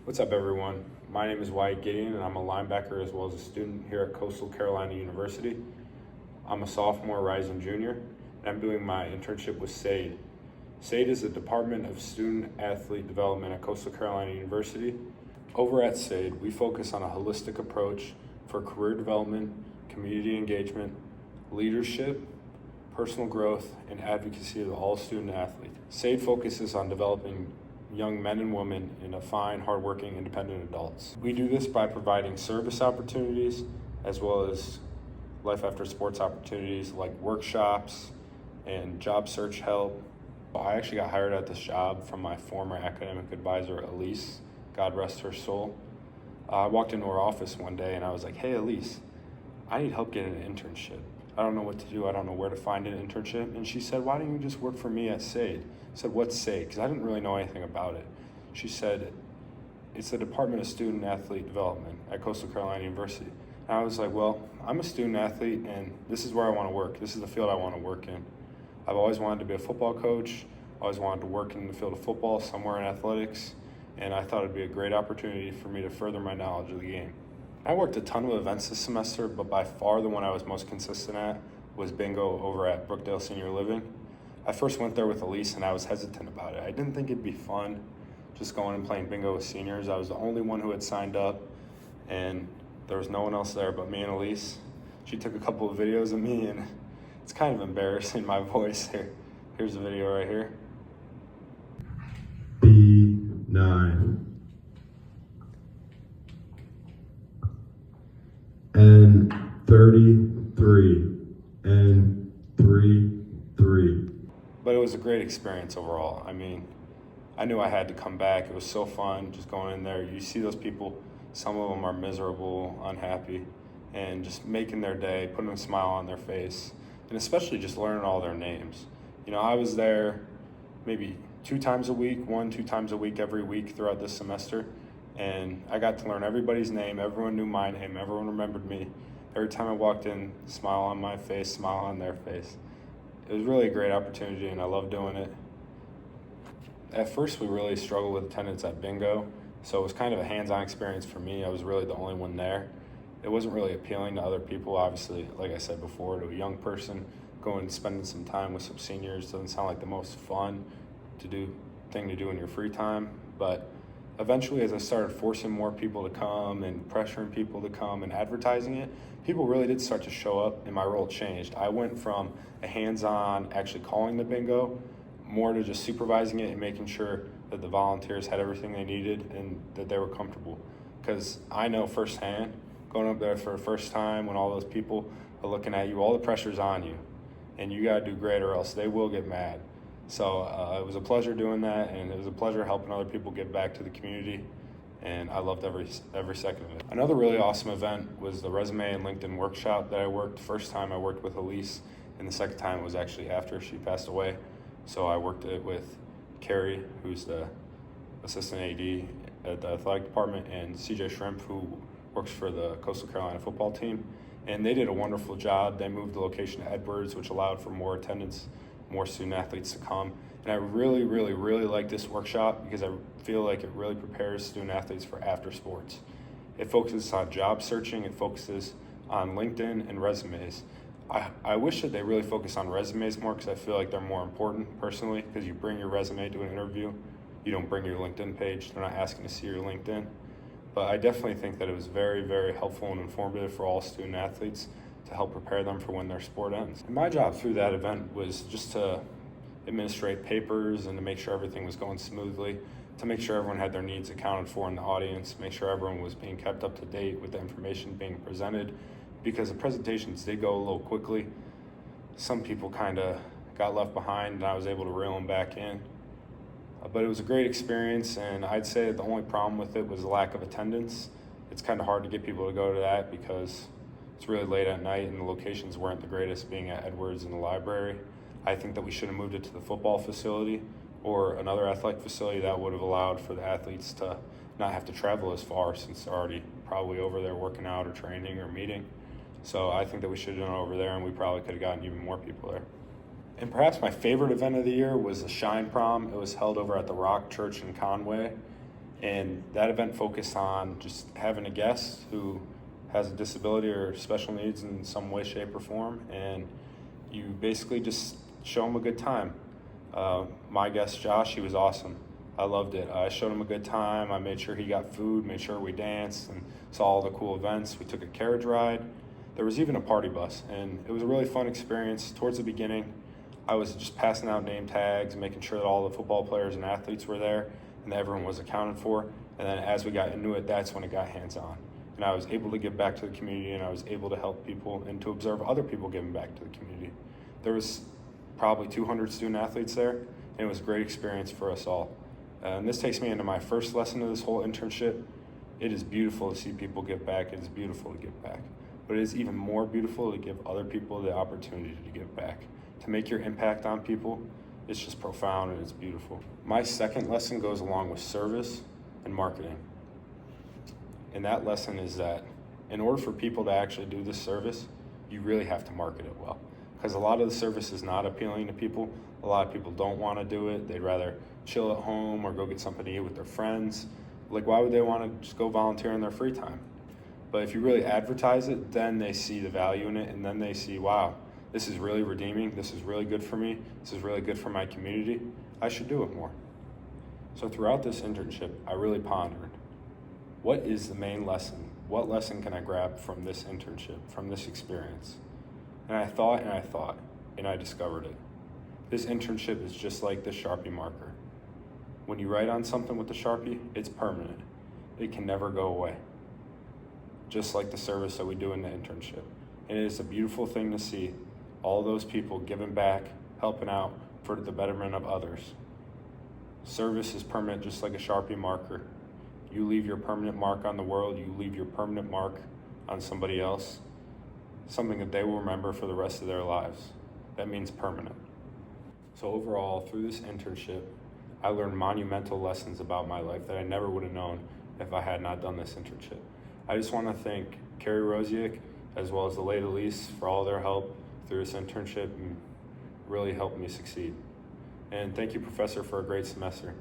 What's up, everyone? My name is Wyatt Gideon, and I'm a linebacker as well as a student here at Coastal Carolina University. I'm a sophomore rising junior, and I'm doing my internship with SAID. SAID is the Department of Student Athlete Development at Coastal Carolina University. Over at SAID, we focus on a holistic approach for career development, community engagement, leadership, personal growth, and advocacy of all student athletes. SAID focuses on developing young men and women into fine, hardworking, independent adults. We do this by providing service opportunities as well as life after sports opportunities like workshops and job search help. I actually got hired at this job from my former academic advisor, Elise, God rest her soul. I walked into her office one day and I was like, "Hey, Elise, I need help getting an internship. I don't know what to do. I don't know where to find an internship." And she said, "Why don't you just work for me at SAID?" I said, "What's SAID?" Because I didn't really know anything about it. She said, "It's the Department of Student Athlete Development at Coastal Carolina University." And I was like, "Well, I'm a student athlete and this is where I want to work. This is the field I want to work in. I've always wanted to be a football coach. I always wanted to work in the field of football, somewhere in athletics. And I thought it'd be a great opportunity for me to further my knowledge of the game." I worked a ton of events this semester, but by far the one I was most consistent at was bingo over at Brookdale Senior Living. I first went there with Elise and I was hesitant about it. I didn't think it'd be fun just going and playing bingo with seniors. I was the only one who had signed up and there was no one else there but me and Elise. She took a couple of videos of me and it's kind of embarrassing, my voice here. Here's the video right here. B9 and 33 and 3-3. But it was a great experience overall. I mean, I knew I had to come back. It was so fun just going in there. You see those people, some of them are miserable, unhappy, and just making their day, putting a smile on their face, and especially just learning all their names. You know, I was there maybe 2 times a week, 2 times a week every week throughout this semester, and I got to learn everybody's name. Everyone knew my name. Everyone remembered me. Every time I walked in, smile on my face, smile on their face. It was really a great opportunity and I love doing it. At first, we really struggled with attendance at bingo, so it was kind of a hands-on experience for me. I was really the only one there. It wasn't really appealing to other people. Obviously, like I said before, to a young person, going and spending some time with some seniors doesn't sound like the most fun thing to do in your free time. But eventually, as I started forcing more people to come and pressuring people to come and advertising it, people really did start to show up and my role changed. I went from a hands-on, actually calling the bingo, more to just supervising it and making sure that the volunteers had everything they needed and that they were comfortable. Because I know firsthand, going up there for the first time when all those people are looking at you, all the pressure's on you and you gotta do great or else they will get mad. So it was a pleasure doing that, and it was a pleasure helping other people give back to the community, and I loved every second of it. Another really awesome event was the resume and LinkedIn workshop that I worked. First time I worked with Elise, and the second time was actually after she passed away. So I worked it with Carrie, who's the assistant AD at the athletic department, and CJ Shrimp, who works for the Coastal Carolina football team. And they did a wonderful job. They moved the location to Edwards, which allowed for more attendance, more student athletes to come. And I really, really, really like this workshop because I feel like it really prepares student athletes for after sports. It focuses on job searching, it focuses on LinkedIn and resumes. I wish that they really focus on resumes more because I feel like they're more important personally, because you bring your resume to an interview, you don't bring your LinkedIn page, they're not asking to see your LinkedIn. But I definitely think that it was very, very helpful and informative for all student athletes to help prepare them for when their sport ends. And my job through that event was just to administrate papers and to make sure everything was going smoothly, to make sure everyone had their needs accounted for in the audience, make sure everyone was being kept up to date with the information being presented, because the presentations did go a little quickly. Some people kind of got left behind and I was able to reel them back in. But it was a great experience, and I'd say the only problem with it was the lack of attendance. It's kind of hard to get people to go to that because it's really late at night and the locations weren't the greatest, being at Edwards and the library. I think that we should have moved it to the football facility or another athletic facility that would have allowed for the athletes to not have to travel as far, since they're already probably over there working out or training or meeting. So I think that we should have done it over there, and we probably could have gotten even more people there. And perhaps my favorite event of the year was the Shine Prom. It was held over at the Rock Church in Conway. And that event focused on just having a guest who has a disability or special needs in some way, shape, or form, and you basically just show them a good time. My guest, Josh, he was awesome. I loved it. I showed him a good time. I made sure he got food, made sure we danced and saw all the cool events. We took a carriage ride. There was even a party bus, and it was a really fun experience. Towards the beginning, I was just passing out name tags, making sure that all the football players and athletes were there and that everyone was accounted for. And then as we got into it, that's when it got hands-on. And I was able to give back to the community, and I was able to help people and to observe other people giving back to the community. There was probably 200 student athletes there, and it was a great experience for us all. And this takes me into my first lesson of this whole internship. It is beautiful to see people give back. It is beautiful to give back. But it is even more beautiful to give other people the opportunity to give back. To make your impact on people, it's just profound and it's beautiful. My second lesson goes along with service and marketing. And that lesson is that in order for people to actually do this service, you really have to market it well. Because a lot of the service is not appealing to people. A lot of people don't want to do it. They'd rather chill at home or go get something to eat with their friends. Like, why would they want to just go volunteer in their free time? But if you really advertise it, then they see the value in it, and then they see, wow, this is really redeeming. This is really good for me. This is really good for my community. I should do it more. So throughout this internship, I really pondered, what is the main lesson? What lesson can I grab from this internship, from this experience? And I thought, and I discovered it. This internship is just like the Sharpie marker. When you write on something with the Sharpie, it's permanent. It can never go away. Just like the service that we do in the internship. And it is a beautiful thing to see all those people giving back, helping out for the betterment of others. Service is permanent, just like a Sharpie marker. You leave your permanent mark on the world, you leave your permanent mark on somebody else, something that they will remember for the rest of their lives. That means permanent. So overall, through this internship, I learned monumental lessons about my life that I never would have known if I had not done this internship. I just want to thank Carrie Rosiak as well as the late Elise for all their help through this internship and really helped me succeed. And thank you, Professor, for a great semester.